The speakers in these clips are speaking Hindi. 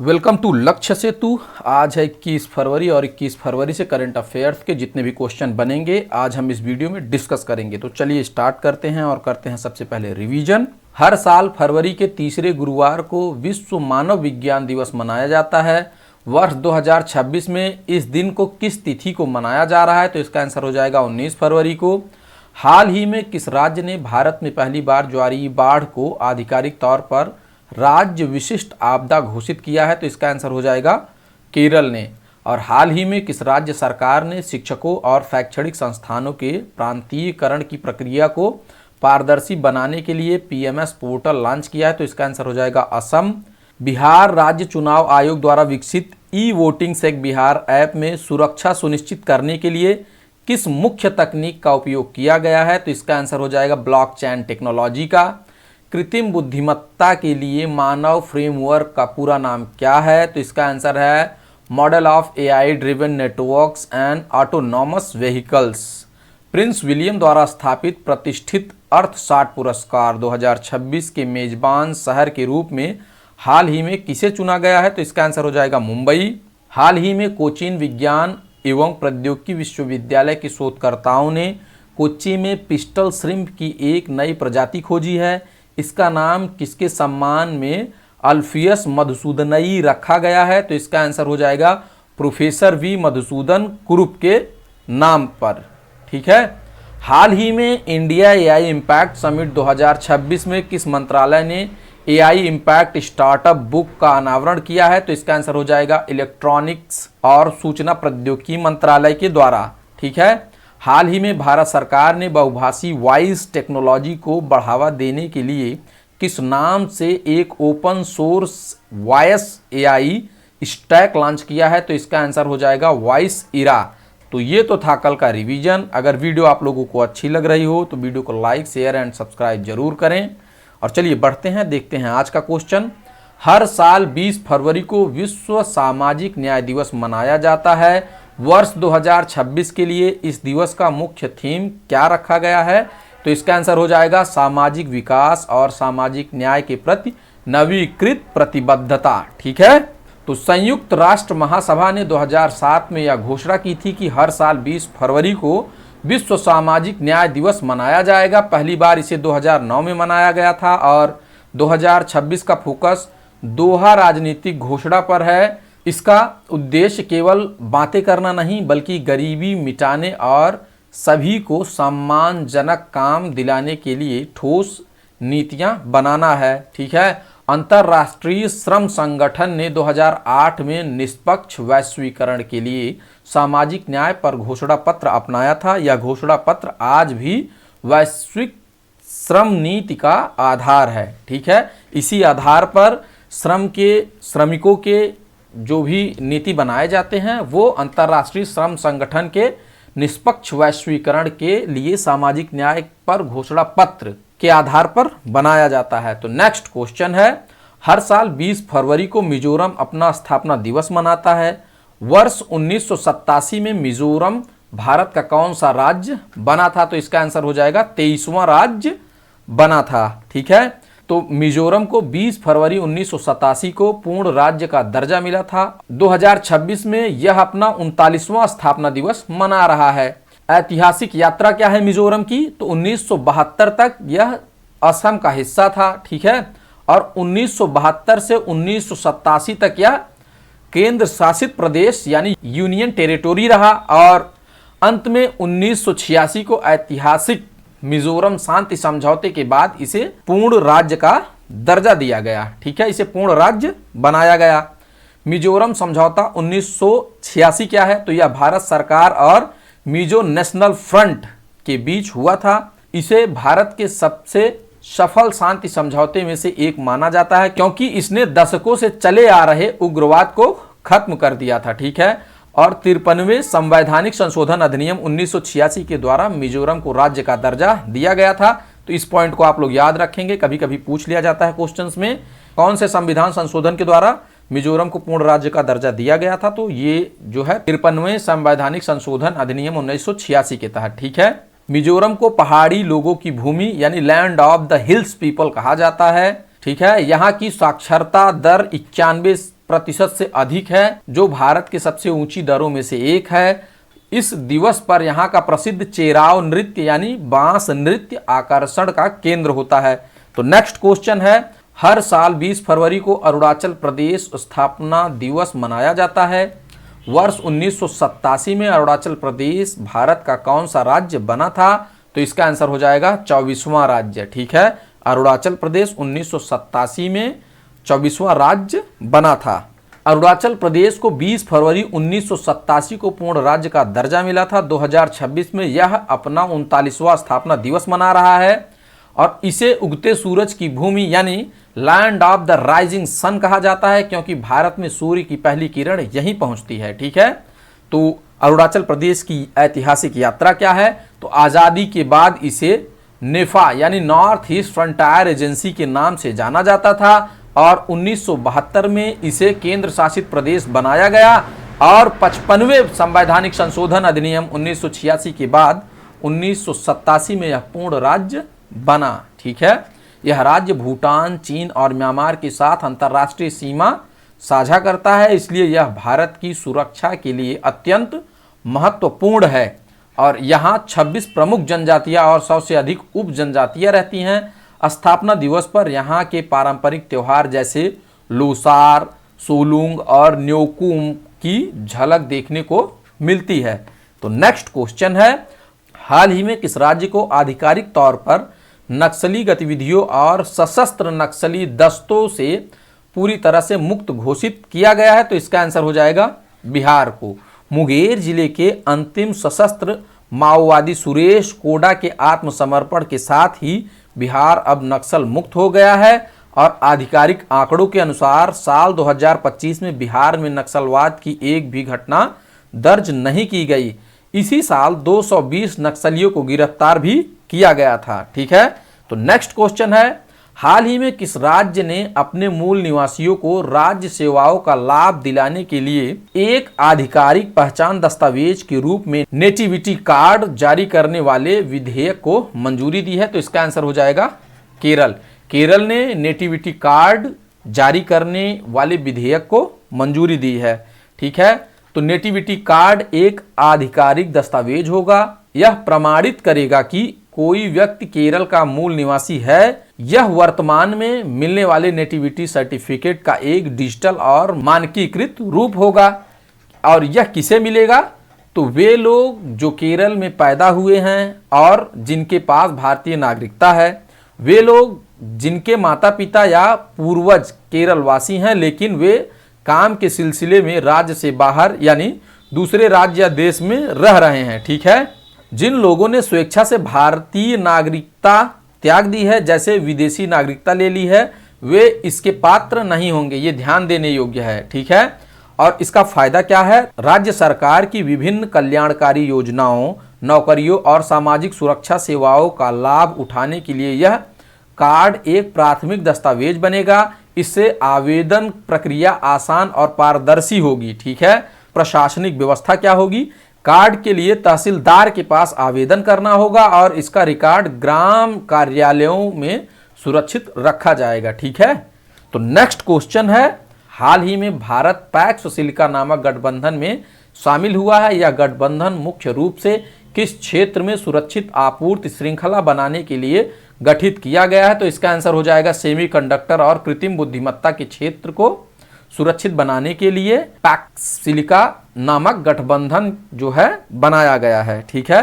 वेलकम टू लक्ष्य सेतु। आज है 21 फरवरी और 21 फरवरी से करंट अफेयर्स के जितने भी क्वेश्चन बनेंगे आज हम इस वीडियो में डिस्कस करेंगे। तो चलिए स्टार्ट करते हैं और करते हैं सबसे पहले रिवीजन। हर साल फरवरी के तीसरे गुरुवार को विश्व मानव विज्ञान दिवस मनाया जाता है। वर्ष 2026 में इस दिन को किस तिथि को मनाया जा रहा है? तो इसका आंसर हो जाएगा 19 फरवरी को। हाल ही में किस राज्य ने भारत में पहली बार ज्वारी बाढ़ को आधिकारिक तौर पर राज्य विशिष्ट आपदा घोषित किया है? तो इसका आंसर हो जाएगा केरल ने। और हाल ही में किस राज्य सरकार ने शिक्षकों और शैक्षणिक संस्थानों के प्रांतीयकरण की प्रक्रिया को पारदर्शी बनाने के लिए पीएमएस पोर्टल लॉन्च किया है? तो इसका आंसर हो जाएगा असम। बिहार राज्य चुनाव आयोग द्वारा विकसित ई वोटिंग सेक बिहार ऐप में सुरक्षा सुनिश्चित करने के लिए किस मुख्य तकनीक का उपयोग किया गया है? तो इसका आंसर हो जाएगा ब्लॉकचेन टेक्नोलॉजी का। कृत्रिम बुद्धिमत्ता के लिए मानव फ्रेमवर्क का पूरा नाम क्या है? तो इसका आंसर है model of AI driven networks and autonomous vehicles. Prince William द्वारा स्थापित प्रतिष्ठित अर्थशास्त्र पुरस्कार 2026 के मेजबान शहर के रूप में हाल ही में किसे चुना गया है? तो इसका आंसर हो जाएगा मुंबई। हाल ही में कोचीन विज्ञान एवं प्रौद्योगिकी विश्वविद्यालय के शोधकर्ताओं ने कोच्चि में पिस्टल श्रिम्प की एक नई प्रजाति खोजी है। इसका नाम किसके सम्मान में अल्फियस मधुसूदनई रखा गया है? तो इसका आंसर हो जाएगा प्रोफेसर वी मधुसूदन कुरुप के नाम पर। ठीक है। हाल ही में इंडिया एआई इम्पैक्ट समिट 2026 में किस मंत्रालय ने एआई इम्पैक्ट स्टार्टअप बुक का अनावरण किया है? तो इसका आंसर हो जाएगा इलेक्ट्रॉनिक्स और सूचना प्रौद्योगिकी मंत्रालय के द्वारा। ठीक है। हाल ही में भारत सरकार ने बहुभाषी वॉइस टेक्नोलॉजी को बढ़ावा देने के लिए किस नाम से एक open source voice AI stack launch किया है? तो इसका आंसर हो जाएगा वॉइस इरा। तो ये तो था कल का रिवीजन। अगर वीडियो आप लोगों को अच्छी लग रही हो तो वीडियो को लाइक शेयर एंड सब्सक्राइब जरूर करें। और चलिए बढ़ते हैं, देखते हैं आज का क्वेश्चन। हर साल 20 फरवरी को विश्व सामाजिक न्याय दिवस मनाया जाता है। वर्ष 2026 के लिए इस दिवस का मुख्य थीम क्या रखा गया है? तो इसका आंसर हो जाएगा सामाजिक विकास और सामाजिक न्याय के प्रति नवीकृत प्रतिबद्धता। ठीक है। तो संयुक्त राष्ट्र महासभा ने 2007 में यह घोषणा की थी कि हर साल 20 फरवरी को विश्व सामाजिक न्याय दिवस मनाया जाएगा। पहली बार इसे 2009 में मनाया गया था और 2026 का फोकस दोहा राजनीतिक घोषणा पर है। इसका उद्देश्य केवल बातें करना नहीं बल्कि गरीबी मिटाने और सभी को सम्मानजनक काम दिलाने के लिए ठोस नीतियां बनाना है। ठीक है। अंतर्राष्ट्रीय श्रम संगठन ने 2008 में निष्पक्ष वैश्वीकरण के लिए सामाजिक न्याय पर घोषणा पत्र अपनाया था। यह घोषणा पत्र आज भी वैश्विक श्रम नीति का आधार है। ठीक है। इसी आधार पर श्रमिकों के जो भी नीति बनाए जाते हैं वो अंतर्राष्ट्रीय श्रम संगठन के निष्पक्ष वैश्वीकरण के लिए सामाजिक न्याय पर घोषणा पत्र के आधार पर बनाया जाता है। तो नेक्स्ट क्वेश्चन है, हर साल 20 फरवरी को मिजोरम अपना स्थापना दिवस मनाता है। वर्ष 1987 में मिजोरम भारत का कौन सा राज्य बना था? तो इसका आंसर हो जाएगा 23वां राज्य बना था। ठीक है। तो मिजोरम को 20 फरवरी 1987 को पूर्ण राज्य का दर्जा मिला था। 2026 में यह अपना 39वां स्थापना दिवस मना रहा है। ऐतिहासिक यात्रा क्या है मिजोरम की? तो 1972 तक यह असम का हिस्सा था। ठीक है। और 1972 से 1987 तक यह केंद्र शासित प्रदेश यानी यूनियन टेरिटोरी रहा और अंत में 1986 को ऐतिहासिक मिजोरम शांति समझौते के बाद इसे पूर्ण राज्य का दर्जा दिया गया। ठीक है। इसे पूर्ण राज्य बनाया गया। मिजोरम समझौता 1986 क्या है? तो यह भारत सरकार और मिजो नेशनल फ्रंट के बीच हुआ था। इसे भारत के सबसे सफल शांति समझौते में से एक माना जाता है क्योंकि इसने दशकों से चले आ रहे उग्रवाद को खत्म कर दिया था। ठीक है। और 53वें संवैधानिक संशोधन अधिनियम 1986 के द्वारा मिजोरम को राज्य का दर्जा दिया गया था। तो इस पॉइंट को आप लोग याद रखेंगे, कभी कभी पूछ लिया जाता है क्वेश्चंस में, कौन से संविधान संशोधन के द्वारा मिजोरम को पूर्ण राज्य का दर्जा दिया गया था? तो ये जो है 53वें संवैधानिक संशोधन अधिनियम 1986 के तहत। ठीक है। मिजोरम को पहाड़ी लोगों की भूमि यानी land of the hills people कहा जाता है। ठीक है, यहाँ की साक्षरता दर 91% से अधिक है, जो भारत के सबसे ऊंची दरों में से एक है। इस दिवस पर यहाँ का प्रसिद्ध चेराव नृत्य यानी बांस नृत्य आकर्षण का केंद्र होता है। तो नेक्स्ट क्वेश्चन है, हर साल 20 फरवरी को अरुणाचल प्रदेश स्थापना दिवस मनाया जाता है। वर्ष 1987 में अरुणाचल प्रदेश भारत का कौन सा राज्य बना था? तो इसका आंसर हो जाएगा 24वां राज्य। ठीक है, अरुणाचल प्रदेश 1987 में 24वां राज्य बना था। अरुणाचल प्रदेश को 20 फरवरी 1987 को पूर्ण राज्य का दर्जा मिला था। 2026 में यह अपना 39वां स्थापना दिवस मना रहा है और इसे उगते सूरज की भूमि यानी land of the rising sun कहा जाता है, क्योंकि भारत में सूर्य की पहली किरण यहीं पहुंचती है। ठीक है, तो अरुणाचल प्रदेश की ऐतिहासिक यात्रा क्या है? तो आज़ादी के बाद इसे नेफा यानी नॉर्थ ईस्ट फ्रंटियर एजेंसी के नाम से जाना जाता था और 1972 में इसे केंद्र शासित प्रदेश बनाया गया और 55वें संवैधानिक संशोधन अधिनियम 1986 के बाद 1987 में यह पूर्ण राज्य बना। ठीक है, यह राज्य भूटान, चीन और म्यांमार के साथ अंतर्राष्ट्रीय सीमा साझा करता है, इसलिए यह भारत की सुरक्षा के लिए अत्यंत महत्वपूर्ण है और यहाँ 26 प्रमुख जनजातियाँ और 100 से अधिक उप जनजातियाँ रहती हैं। स्थापना दिवस पर यहाँ के पारंपरिक त्योहार जैसे लोसार, सोलुंग और न्योकुम की झलक देखने को मिलती है। तो नेक्स्ट क्वेश्चन है, हाल ही में किस राज्य को आधिकारिक तौर पर नक्सली गतिविधियों और सशस्त्र नक्सली दस्तों से पूरी तरह से मुक्त घोषित किया गया है? तो इसका आंसर हो जाएगा बिहार को। मुंगेर जिले के अंतिम सशस्त्र माओवादी सुरेश कोडा के आत्मसमर्पण के साथ ही बिहार अब नक्सल मुक्त हो गया है और आधिकारिक आंकड़ों के अनुसार साल 2025 में बिहार में नक्सलवाद की एक भी घटना दर्ज नहीं की गई। इसी साल 220 नक्सलियों को गिरफ्तार भी किया गया था। ठीक है, तो नेक्स्ट क्वेश्चन है, हाल ही में किस राज्य ने अपने मूल निवासियों को राज्य सेवाओं का लाभ दिलाने के लिए एक आधिकारिक पहचान दस्तावेज के रूप में नेटिविटी कार्ड जारी करने वाले विधेयक को मंजूरी दी है? तो इसका आंसर हो जाएगा केरल। केरल ने नेटिविटी कार्ड जारी करने वाले विधेयक को मंजूरी दी है। ठीक है, तो नेटिविटी कार्ड एक आधिकारिक दस्तावेज होगा। यह प्रमाणित करेगा कि कोई व्यक्ति केरल का मूल निवासी है। यह वर्तमान में मिलने वाले नेटिविटी सर्टिफिकेट का एक डिजिटल और मानकीकृत रूप होगा। और यह किसे मिलेगा? तो वे लोग जो केरल में पैदा हुए हैं और जिनके पास भारतीय नागरिकता है, वे लोग जिनके माता पिता या पूर्वज केरल वासी हैं लेकिन वे काम के सिलसिले में राज्य से बाहर यानी दूसरे राज्य या देश में रह रहे हैं। ठीक है, जिन लोगों ने स्वेच्छा से भारतीय नागरिकता त्याग दी है, जैसे विदेशी नागरिकता ले ली है, वे इसके पात्र नहीं होंगे। ये ध्यान देने योग्य है। ठीक है, और इसका फायदा क्या है? राज्य सरकार की विभिन्न कल्याणकारी योजनाओं, नौकरियों और सामाजिक सुरक्षा सेवाओं का लाभ उठाने के लिए यह कार्ड एक प्राथमिक दस्तावेज बनेगा। इससे आवेदन प्रक्रिया आसान और पारदर्शी होगी। ठीक है, प्रशासनिक व्यवस्था क्या होगी? कार्ड के लिए तहसीलदार के पास आवेदन करना होगा और इसका रिकॉर्ड ग्राम कार्यालयों में सुरक्षित रखा जाएगा। ठीक है, तो नेक्स्ट क्वेश्चन है, हाल ही में भारत पैक्स सिलिका नामक गठबंधन में शामिल हुआ है। यह गठबंधन मुख्य रूप से किस क्षेत्र में सुरक्षित आपूर्ति श्रृंखला बनाने के लिए गठित किया गया है? तो इसका आंसर हो जाएगा सेमीकंडक्टर और कृत्रिम बुद्धिमत्ता के क्षेत्र को सुरक्षित बनाने के लिए पैक्स सिलिका नामक गठबंधन जो है बनाया गया है। ठीक है,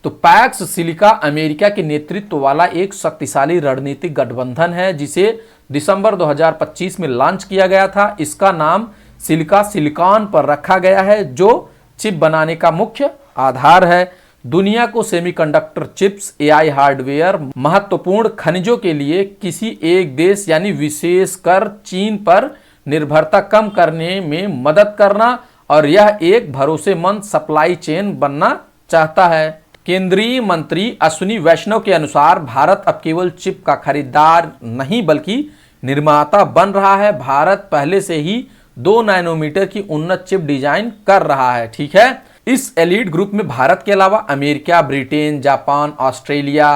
तो पैक्स सिलिका अमेरिका के नेतृत्व वाला एक शक्तिशाली रणनीतिक गठबंधन है जिसे दिसंबर 2025 में लॉन्च किया गया था। इसका नाम सिलिका सिलिकॉन पर रखा गया है जो चिप बनाने का मुख्य आधार है। दुनिया को सेमीकंडक्टर चिप्स, एआई हार्डवेयर, महत्वपूर्ण खनिजों के लिए किसी एक देश यानी विशेषकर चीन पर निर्भरता कम करने में मदद करना और यह एक भरोसेमंद सप्लाई चेन बनना चाहता है। केंद्रीय मंत्री अश्विनी वैष्णव के अनुसार भारत अब केवल चिप का खरीदार नहीं बल्कि निर्माता बन रहा है। भारत पहले से ही 2 नैनोमीटर की उन्नत चिप डिजाइन कर रहा है। ठीक है, इस एलीट ग्रुप में भारत के अलावा America, Britain, Japan, Australia,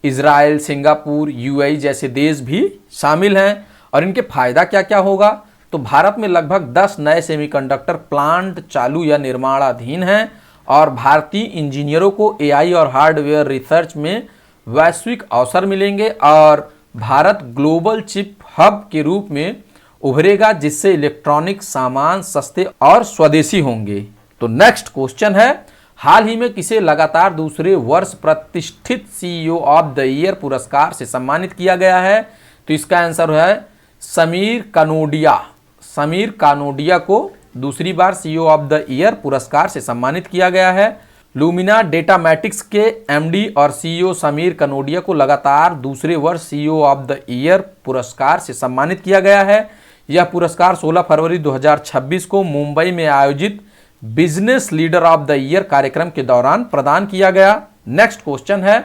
Israel, Singapore, UAE जैसे देश भी शामिल हैं। और इनके फायदा क्या क्या होगा, तो भारत में लगभग 10 नए सेमीकंडक्टर प्लांट चालू या निर्माणाधीन हैं और भारतीय इंजीनियरों को एआई और हार्डवेयर रिसर्च में वैश्विक अवसर मिलेंगे और भारत ग्लोबल चिप हब के रूप में उभरेगा, जिससे इलेक्ट्रॉनिक सामान सस्ते और स्वदेशी होंगे। तो नेक्स्ट क्वेश्चन है, हाल ही में किसे लगातार दूसरे वर्ष प्रतिष्ठित सीईओ ऑफ द ईयर पुरस्कार से सम्मानित किया गया है, तो इसका आंसर है समीर कानोडिया। समीर कानोडिया को दूसरी बार सीईओ ऑफ द ईयर पुरस्कार से सम्मानित किया गया है। लुमिना डेटामैटिक्स के एमडी और सीईओ समीर कानोडिया को लगातार दूसरे वर्ष सीईओ ऑफ द ईयर पुरस्कार से सम्मानित किया गया है। यह पुरस्कार 16 फरवरी 2026 को मुंबई में आयोजित business leader of the year कार्यक्रम के दौरान प्रदान किया गया। नेक्स्ट क्वेश्चन है,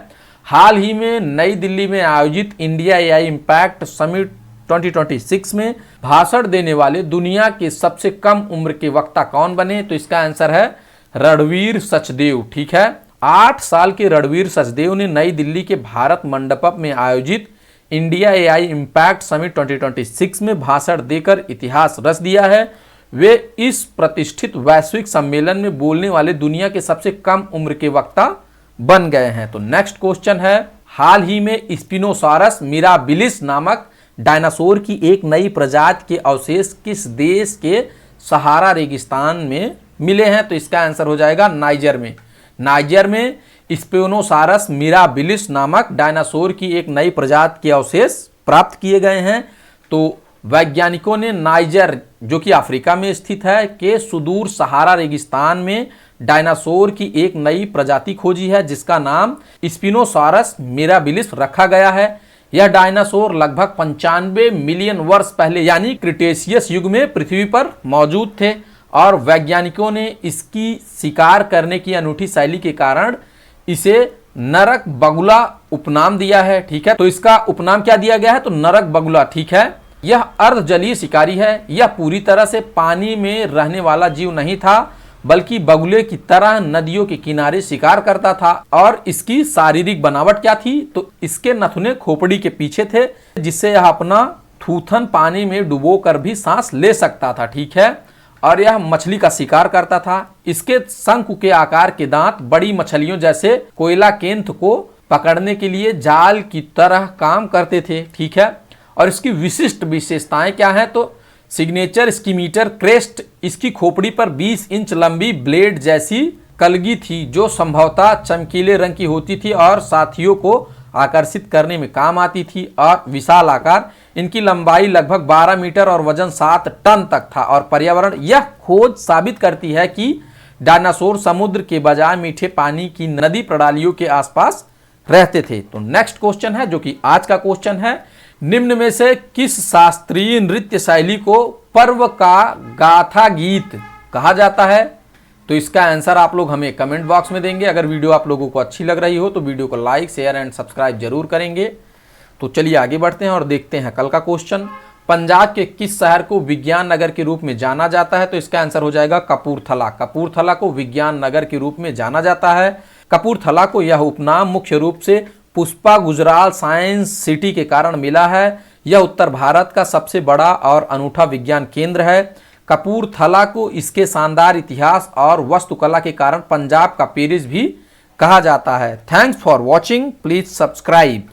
हाल ही में नई दिल्ली में आयोजित इंडिया एआई इम्पैक्ट समिट 2026 में भाषण देने वाले दुनिया के सबसे कम उम्र के वक्ता कौन बने, तो इसका आंसर है रणवीर सचदेव। ठीक है, 8 साल के रणवीर सचदेव ने नई दिल्ली के भारत मंडपम में आयोजित इंडिया एआई इम्पैक्ट समिट 2026 में भाषण देकर इतिहास रच दिया है। वे इस प्रतिष्ठित वैश्विक सम्मेलन में बोलने वाले दुनिया के सबसे कम उम्र के वक्ता बन गए हैं। तो नेक्स्ट क्वेश्चन है, हाल ही में स्पिनोसॉरस मिराबिलिस नामक डायनासोर की एक नई प्रजाति के अवशेष किस देश के सहारा रेगिस्तान में मिले हैं, तो इसका आंसर हो जाएगा नाइजर में। नाइजर में स्पिनोसॉरस मिराबिलिस नामक डायनासोर की एक नई प्रजाति के अवशेष प्राप्त किए गए हैं। तो वैज्ञानिकों ने नाइजर, जो कि अफ्रीका में स्थित है, के सुदूर सहारा रेगिस्तान में डायनासोर की एक नई प्रजाति खोजी है, जिसका नाम स्पिनोसॉरस मिराबिलिस रखा गया है। यह डायनासोर लगभग 95 मिलियन वर्ष पहले यानी क्रिटेशियस युग में पृथ्वी पर मौजूद थे और वैज्ञानिकों ने इसकी शिकार करने की अनूठी शैली के कारण इसे नरक बगुला उपनाम दिया है। ठीक है, तो इसका उपनाम क्या दिया गया है, तो नरक बगुला। ठीक है, यह अर्धजलीय शिकारी है। यह पूरी तरह से पानी में रहने वाला जीव नहीं था, बल्कि बगुले की तरह नदियों के किनारे शिकार करता था। और इसकी शारीरिक बनावट क्या थी, तो इसके नथुने खोपड़ी के पीछे थे, जिससे यह अपना थूथन पानी में डुबो कर भी सांस ले सकता था। ठीक है, और यह मछली का शिकार करता था। इसके शंकु के आकार के दांत बड़ी मछलियों जैसे कोयला केंथ को पकड़ने के लिए जाल की तरह काम करते थे। ठीक है, और इसकी विशिष्ट विशेषताएं क्या हैं, तो सिग्नेचर स्कीमीटर क्रेस्ट, इसकी खोपड़ी पर 20 इंच लंबी ब्लेड जैसी कलगी थी, जो संभवतः चमकीले रंग की होती थी और साथियों को आकर्षित करने में काम आती थी। और विशाल आकार, इनकी लंबाई लगभग 12 मीटर और वजन 7 टन तक था। और पर्यावरण, यह खोज साबित करती है कि डायनासोर समुद्र के बजाय मीठे पानी की नदी प्रणालियों के आसपास रहते थे। तो नेक्स्ट क्वेश्चन है, जो कि आज का क्वेश्चन है, निम्न में से किस शास्त्रीय नृत्य शैली को पर्व का गाथा गीत कहा जाता है, तो इसका आंसर आप लोग हमें कमेंट बॉक्स में देंगे। अगर वीडियो आप लोगों को अच्छी लग रही हो तो वीडियो को लाइक, शेयर एंड सब्सक्राइब जरूर करेंगे। तो चलिए आगे बढ़ते हैं और देखते हैं कल का क्वेश्चन। पंजाब के किस शहर को विज्ञान नगर के रूप में जाना जाता है, तो इसका आंसर हो जाएगा कपूरथला। कपूरथला को विज्ञान नगर के रूप में जाना जाता है। कपूरथला को यह उपनाम मुख्य रूप से पुष्पा गुजराल साइंस सिटी के कारण मिला है। यह उत्तर भारत का सबसे बड़ा और अनूठा विज्ञान केंद्र है। कपूरथला को इसके शानदार इतिहास और वास्तुकला के कारण पंजाब का पेरिस भी कहा जाता है। Thanks for watching, please subscribe.